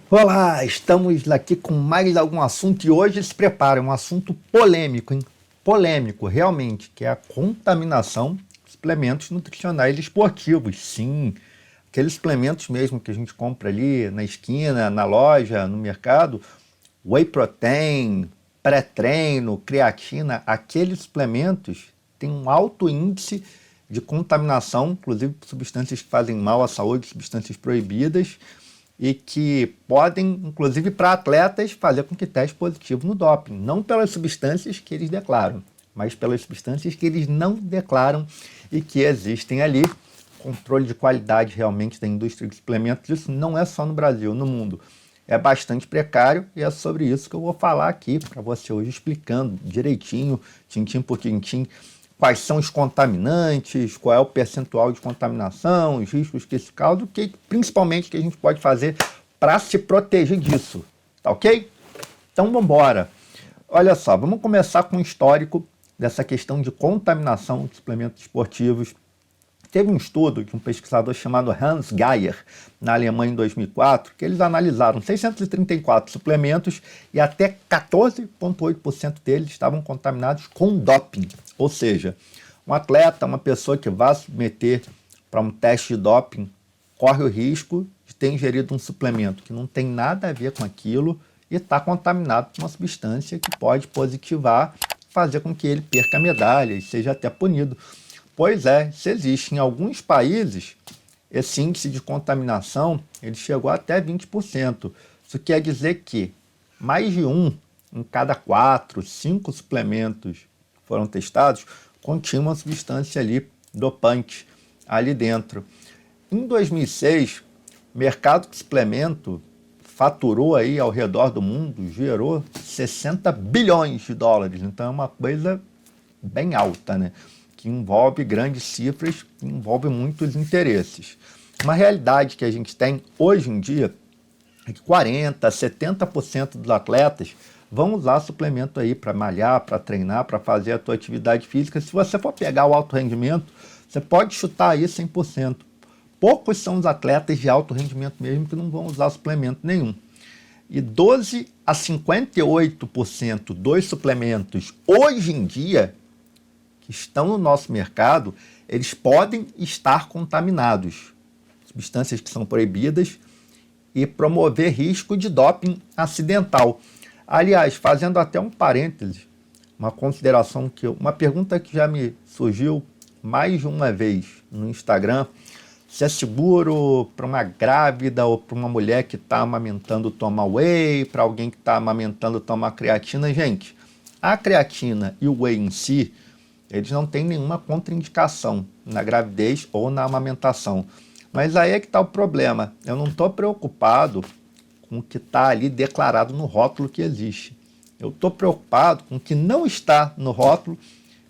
Olá, estamos aqui com mais algum assunto e hoje se prepara, um assunto polêmico, hein? Polêmico, realmente, que é a contaminação de suplementos nutricionais esportivos. Sim, aqueles suplementos mesmo que a gente compra ali na esquina, na loja, no mercado, whey protein, pré-treino, creatina, aqueles suplementos têm um alto índice de contaminação, inclusive por substâncias que fazem mal à saúde, substâncias proibidas, e que podem, inclusive para atletas, fazer com que teste positivo no doping. Não pelas substâncias que eles declaram, mas pelas substâncias que eles não declaram e que existem ali. Controle de qualidade realmente da indústria de suplementos, isso não é só no Brasil, no mundo. É bastante precário e é sobre isso que eu vou falar aqui para você hoje, explicando direitinho, tintim por tintim, quais são os contaminantes, qual é o percentual de contaminação, os riscos que isso causa, o que principalmente que a gente pode fazer para se proteger disso, tá ok? Então vamos embora. Olha só, vamos começar com o histórico dessa questão de contaminação de suplementos esportivos. Teve um estudo de um pesquisador chamado Hans Geier, na Alemanha, em 2004, que eles analisaram 634 suplementos e até 14,8% deles estavam contaminados com doping. Ou seja, um atleta, uma pessoa que vai se submeter para um teste de doping, corre o risco de ter ingerido um suplemento que não tem nada a ver com aquilo e está contaminado com uma substância que pode positivar, fazer com que ele perca a medalha e seja até punido. Pois é, isso existe. Em alguns países, esse índice de contaminação ele chegou até 20%. Isso quer dizer que mais de um em cada 4, 5 suplementos que foram testados continha uma substância ali dopante ali dentro. Em 2006, o mercado de suplemento faturou aí ao redor do mundo, gerou 60 bilhões de dólares. Então é uma coisa bem alta, né? Que envolve grandes cifras, envolve muitos interesses. Uma realidade que a gente tem hoje em dia é que 40%, 70% dos atletas vão usar suplemento aí para malhar, para treinar, para fazer a tua atividade física. Se você for pegar o alto rendimento, você pode chutar aí 100%. Poucos são os atletas de alto rendimento mesmo que não vão usar suplemento nenhum. E 12 a 58% dos suplementos hoje em dia que estão no nosso mercado, eles podem estar contaminados. Substâncias que são proibidas e promover risco de doping acidental. Aliás, fazendo até um parêntese, uma consideração uma pergunta que já me surgiu mais de uma vez no Instagram, se é seguro para uma grávida ou para uma mulher que está amamentando tomar whey, para alguém que está amamentando tomar creatina. Gente, a creatina e o whey em si, eles não têm nenhuma contraindicação na gravidez ou na amamentação. Mas aí é que está o problema. Eu não estou preocupado com o que está ali declarado no rótulo que existe. Eu estou preocupado com o que não está no rótulo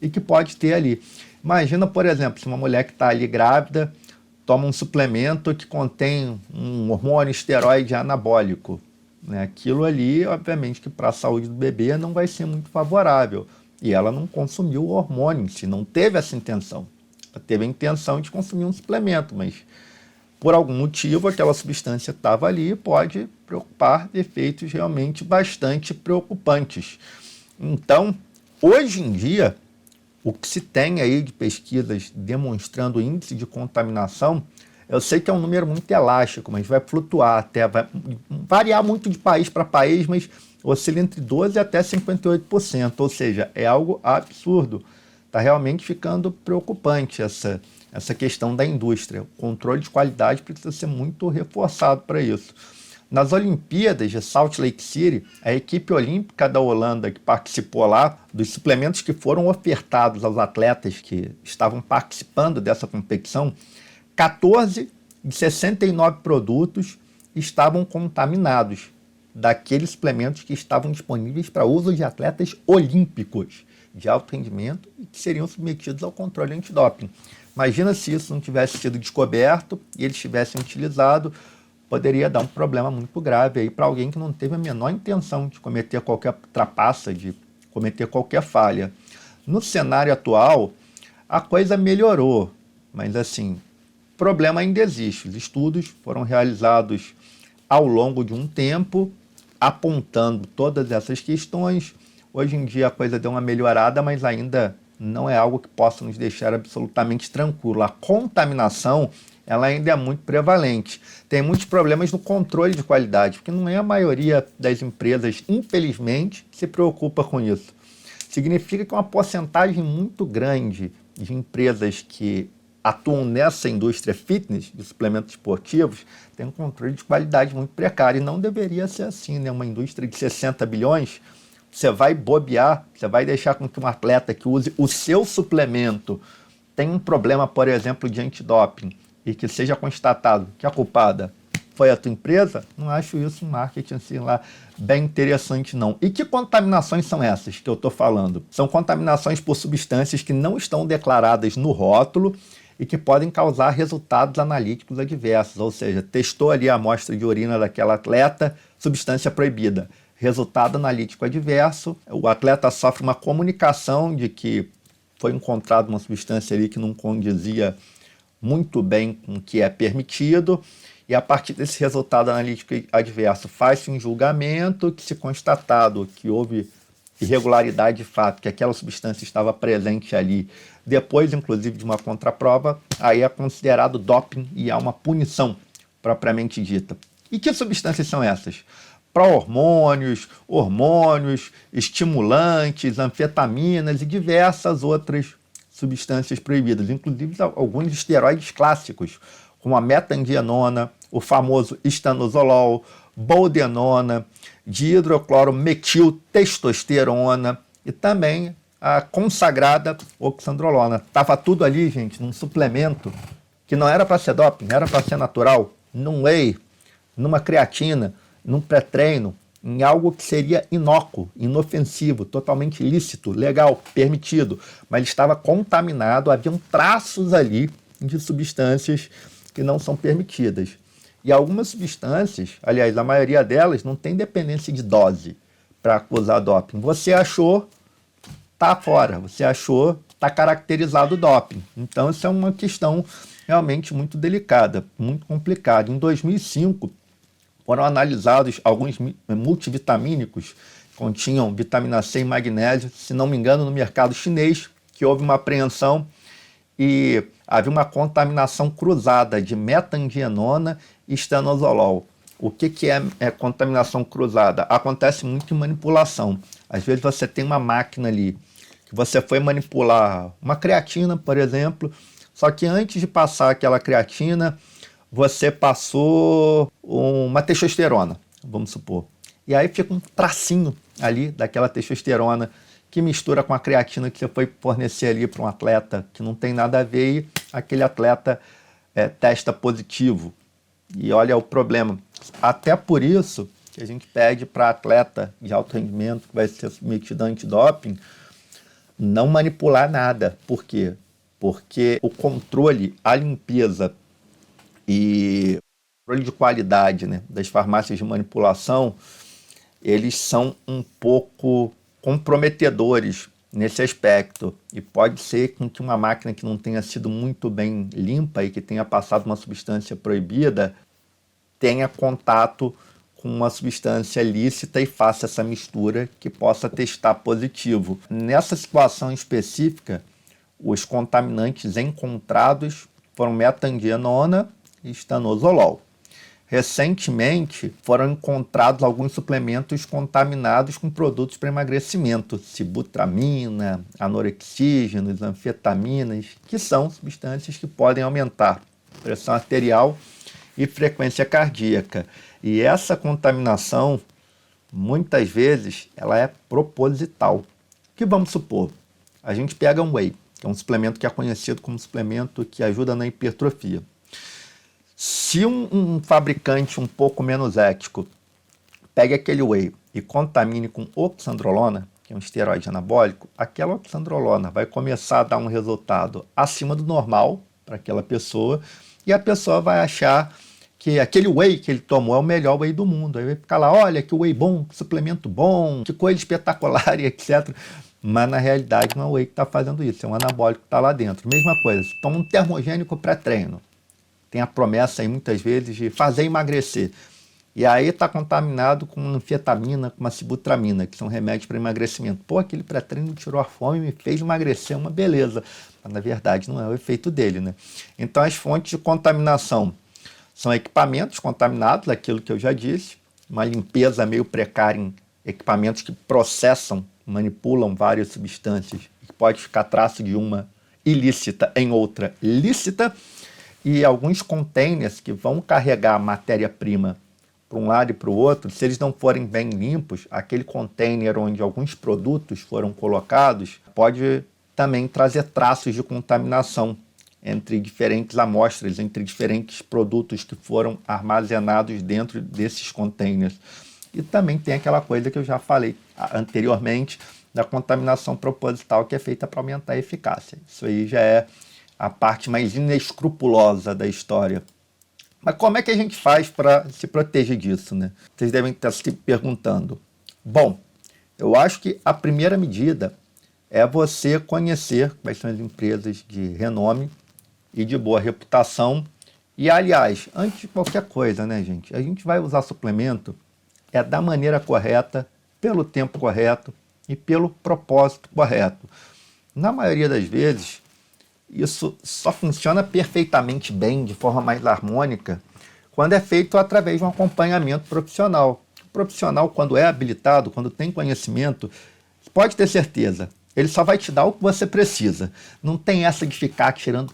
e que pode ter ali. Imagina, por exemplo, se uma mulher que está ali grávida toma um suplemento que contém um hormônio esteroide anabólico. Né? Aquilo ali, obviamente, que para a saúde do bebê não vai ser muito favorável. E ela não consumiu o hormônio, se não teve essa intenção. Ela teve a intenção de consumir um suplemento, mas por algum motivo aquela substância estava ali e pode preocupar efeitos realmente bastante preocupantes. Então, hoje em dia, o que se tem aí de pesquisas demonstrando o índice de contaminação, eu sei que é um número muito elástico, mas vai flutuar até, vai variar muito de país para país, mas oscila entre 12% até 58%, ou seja, é algo absurdo. Está realmente ficando preocupante essa questão da indústria. O controle de qualidade precisa ser muito reforçado para isso. Nas Olimpíadas de Salt Lake City, a equipe olímpica da Holanda que participou lá, dos suplementos que foram ofertados aos atletas que estavam participando dessa competição, 14 de 69 produtos estavam contaminados daqueles suplementos que estavam disponíveis para uso de atletas olímpicos de alto rendimento e que seriam submetidos ao controle antidoping. Imagina se isso não tivesse sido descoberto e eles tivessem utilizado, poderia dar um problema muito grave aí para alguém que não teve a menor intenção de cometer qualquer trapaça, de cometer qualquer falha. No cenário atual, a coisa melhorou, mas assim, o problema ainda existe. Os estudos foram realizados ao longo de um tempo, apontando todas essas questões. Hoje em dia a coisa deu uma melhorada, mas ainda não é algo que possa nos deixar absolutamente tranquilo. A contaminação, ela ainda é muito prevalente. Tem muitos problemas no controle de qualidade, porque não é a maioria das empresas, infelizmente, que se preocupa com isso. Significa que uma porcentagem muito grande de empresas que atuam nessa indústria fitness, de suplementos esportivos, tem um controle de qualidade muito precário. E não deveria ser assim, né? Uma indústria de 60 bilhões, você vai bobear, você vai deixar com que um atleta que use o seu suplemento tenha um problema, por exemplo, de antidoping, e que seja constatado que a culpada foi a tua empresa? Não acho isso um marketing assim lá bem interessante, não. E que contaminações são essas que eu estou falando? São contaminações por substâncias que não estão declaradas no rótulo e que podem causar resultados analíticos adversos, ou seja, testou ali a amostra de urina daquela atleta, substância proibida. Resultado analítico adverso, o atleta sofre uma comunicação de que foi encontrada uma substância ali que não condizia muito bem com o que é permitido, e a partir desse resultado analítico adverso faz-se um julgamento que, se constatado que houve irregularidade de fato, que aquela substância estava presente ali, depois inclusive de uma contraprova, aí é considerado doping e há uma punição propriamente dita. E que substâncias são essas? Pró-hormônios, hormônios, estimulantes, anfetaminas e diversas outras substâncias proibidas, inclusive alguns esteroides clássicos, como a metandienona, o famoso estanozolol, boldenona, dihidroclorometiltestosterona e também a consagrada oxandrolona. Estava tudo ali, gente, num suplemento que não era para ser doping, era para ser natural, num whey, numa creatina, num pré-treino, em algo que seria inócuo, inofensivo, totalmente lícito, legal, permitido, mas estava contaminado, haviam traços ali de substâncias que não são permitidas. E algumas substâncias, aliás, a maioria delas, não tem dependência de dose para acusar doping. Você achou, tá fora. Você achou, tá caracterizado doping. Então, isso é uma questão realmente muito delicada, muito complicada. Em 2005, foram analisados alguns multivitamínicos que continham vitamina C e magnésio, se não me engano, no mercado chinês, que houve uma apreensão e havia uma contaminação cruzada de metandienona e estanozolol. O que é contaminação cruzada? Acontece muito em manipulação. Às vezes você tem uma máquina ali que você foi manipular uma creatina, por exemplo, só que antes de passar aquela creatina, você passou uma testosterona, vamos supor. E aí fica um tracinho ali daquela testosterona que mistura com a creatina que você foi fornecer ali para um atleta que não tem nada a ver e aquele atleta testa positivo. E olha o problema. Até por isso que a gente pede para atleta de alto rendimento que vai ser submetido a antidoping não manipular nada. Por quê? Porque o controle, a limpeza e o controle de qualidade, né, das farmácias de manipulação, eles são um pouco comprometedores nesse aspecto. E pode ser que uma máquina que não tenha sido muito bem limpa e que tenha passado uma substância proibida tenha contato com uma substância lícita e faça essa mistura que possa testar positivo. Nessa situação específica, os contaminantes encontrados foram metandienona e estanozolol. Recentemente, foram encontrados alguns suplementos contaminados com produtos para emagrecimento, sibutramina, anorexígenos, anfetaminas, que são substâncias que podem aumentar a pressão arterial e frequência cardíaca. E essa contaminação, muitas vezes, ela é proposital. Que vamos supor, a gente pega um whey, que é um suplemento que é conhecido como suplemento que ajuda na hipertrofia. Se um fabricante um pouco menos ético pega aquele whey e contamine com oxandrolona, que é um esteroide anabólico, aquela oxandrolona vai começar a dar um resultado acima do normal para aquela pessoa e a pessoa vai achar que aquele whey que ele tomou é o melhor whey do mundo. Aí vai ficar lá, olha que whey bom, que suplemento bom, que coisa espetacular e etc. Mas na realidade não é o whey que está fazendo isso, é um anabólico que está lá dentro. Mesma coisa, toma um termogênico pré-treino. Tem a promessa aí muitas vezes de fazer emagrecer. E aí está contaminado com anfetamina, com uma sibutramina, que são remédios para emagrecimento. Pô, aquele pré-treino tirou a fome e me fez emagrecer, uma beleza. Mas, na verdade, não é o efeito dele, né? Então, as fontes de contaminação são equipamentos contaminados, aquilo que eu já disse, uma limpeza meio precária em equipamentos que processam, manipulam várias substâncias, que pode ficar traço de uma ilícita em outra lícita, e alguns containers que vão carregar matéria-prima para um lado e para o outro, se eles não forem bem limpos, aquele container onde alguns produtos foram colocados pode também trazer traços de contaminação entre diferentes amostras, entre diferentes produtos que foram armazenados dentro desses containers. E também tem aquela coisa que eu já falei anteriormente, da contaminação proposital, que é feita para aumentar a eficácia. Isso aí já é a parte mais inescrupulosa da história. Mas como é que a gente faz para se proteger disso, né? Vocês devem estar se perguntando. Bom, eu acho que a primeira medida é você conhecer quais são as empresas de renome e de boa reputação. E, aliás, antes de qualquer coisa, né, gente? A gente vai usar suplemento da maneira correta, pelo tempo correto e pelo propósito correto. Na maioria das vezes, isso só funciona perfeitamente bem, de forma mais harmônica, quando é feito através de um acompanhamento profissional. O profissional, quando é habilitado, quando tem conhecimento, pode ter certeza, ele só vai te dar o que você precisa. Não tem essa de ficar tirando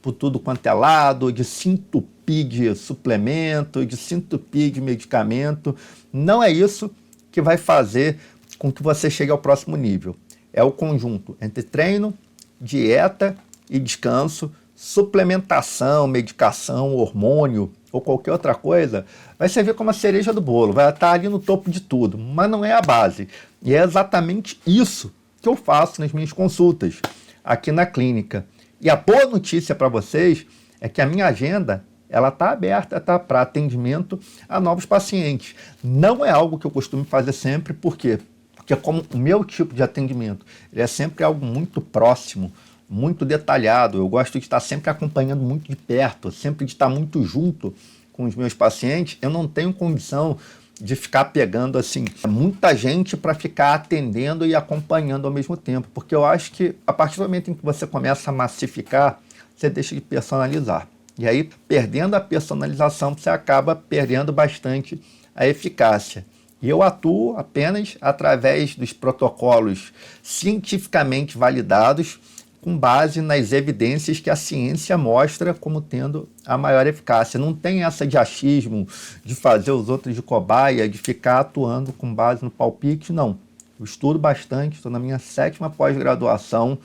por tudo quanto é lado, de se entupir de suplemento, de se entupir de medicamento. Não é isso que vai fazer com que você chegue ao próximo nível. É o conjunto entre treino, dieta e descanso, suplementação, medicação, hormônio ou qualquer outra coisa, vai servir como a cereja do bolo, vai estar ali no topo de tudo, mas não é a base. E é exatamente isso que eu faço nas minhas consultas aqui na clínica. E a boa notícia para vocês é que a minha agenda ela está aberta para atendimento a novos pacientes. Não é algo que eu costumo fazer sempre, por quê? Porque como o meu tipo de atendimento ele é sempre algo muito próximo, muito detalhado, eu gosto de estar sempre acompanhando muito de perto, sempre de estar muito junto com os meus pacientes, eu não tenho condição de ficar pegando assim muita gente para ficar atendendo e acompanhando ao mesmo tempo, porque eu acho que a partir do momento em que você começa a massificar, você deixa de personalizar. E aí, perdendo a personalização, você acaba perdendo bastante a eficácia. E eu atuo apenas através dos protocolos cientificamente validados, com base nas evidências que a ciência mostra como tendo a maior eficácia. Não tem essa de achismo, de fazer os outros de cobaia, de ficar atuando com base no palpite, não. Eu estudo bastante, estou na minha 7ª pós-graduação,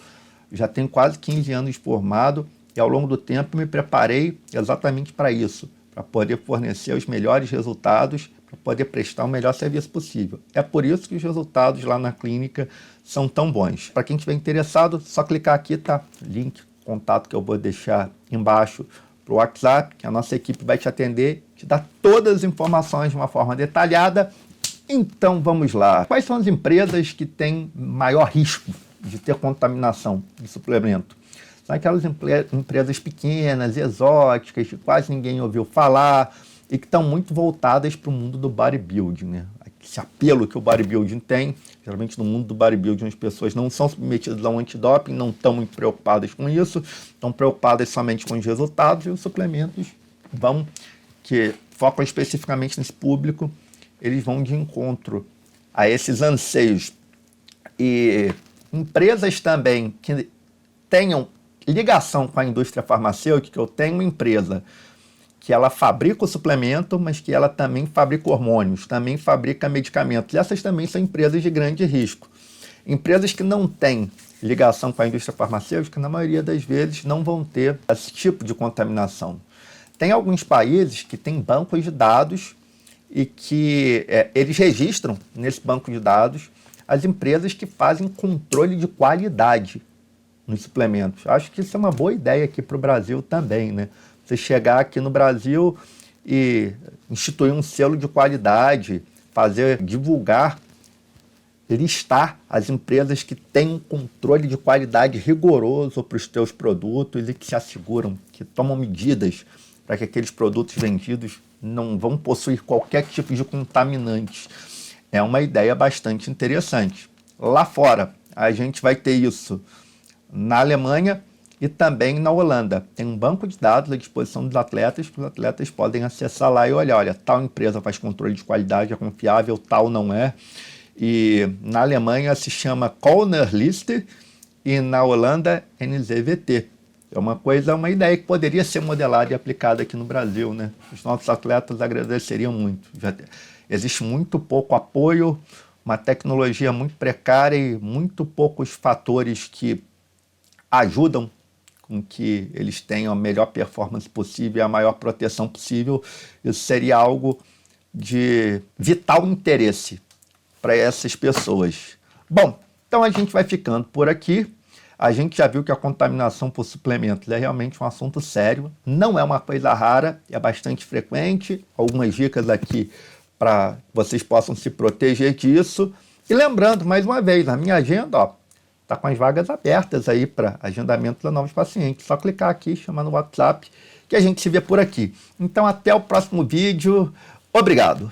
já tenho quase 15 anos formado e ao longo do tempo me preparei exatamente para isso, para poder fornecer os melhores resultados, para poder prestar o melhor serviço possível. É por isso que os resultados lá na clínica são tão bons. Para quem estiver interessado, só clicar aqui, tá? Link, contato que eu vou deixar embaixo para o WhatsApp, que a nossa equipe vai te atender, te dar todas as informações de uma forma detalhada. Então vamos lá. Quais são as empresas que têm maior risco de ter contaminação de suplemento? São aquelas empresas pequenas, exóticas, que quase ninguém ouviu falar e que estão muito voltadas para o mundo do bodybuilding, né? Esse apelo que o bodybuilding tem. Geralmente no mundo do bodybuilding as pessoas não são submetidas a um antidoping, não estão muito preocupadas com isso, estão preocupadas somente com os resultados, e os suplementos que focam especificamente nesse público, eles vão de encontro a esses anseios. E empresas também que tenham ligação com a indústria farmacêutica, eu tenho uma empresa que ela fabrica o suplemento, mas que ela também fabrica hormônios, também fabrica medicamentos. E essas também são empresas de grande risco. Empresas que não têm ligação com a indústria farmacêutica, na maioria das vezes, não vão ter esse tipo de contaminação. Tem alguns países que têm bancos de dados e que eles registram nesse banco de dados as empresas que fazem controle de qualidade nos suplementos. Acho que isso é uma boa ideia aqui para o Brasil também, né? Você chegar aqui no Brasil e instituir um selo de qualidade, divulgar, listar as empresas que têm um controle de qualidade rigoroso para os teus produtos e que se asseguram, que tomam medidas para que aqueles produtos vendidos não vão possuir qualquer tipo de contaminante. É uma ideia bastante interessante. Lá fora, a gente vai ter isso na Alemanha e também na Holanda. Tem um banco de dados à disposição dos atletas, que os atletas podem acessar lá e olhar, olha, tal empresa faz controle de qualidade, é confiável, tal não é. E na Alemanha se chama Cornerliste e na Holanda NZVT. É uma ideia que poderia ser modelada e aplicada aqui no Brasil, né? Os nossos atletas agradeceriam muito. Existe muito pouco apoio, uma tecnologia muito precária e muito poucos fatores que ajudam com que eles tenham a melhor performance possível e a maior proteção possível. Isso seria algo de vital interesse para essas pessoas. Bom, então a gente vai ficando por aqui. A gente já viu que a contaminação por suplementos é realmente um assunto sério, não é uma coisa rara, é bastante frequente. Algumas dicas aqui para vocês possam se proteger disso. E lembrando, mais uma vez, a minha agenda está com as vagas abertas aí para agendamento para novos pacientes. Só clicar aqui, chamar no WhatsApp, que a gente se vê por aqui. Então, até o próximo vídeo. Obrigado!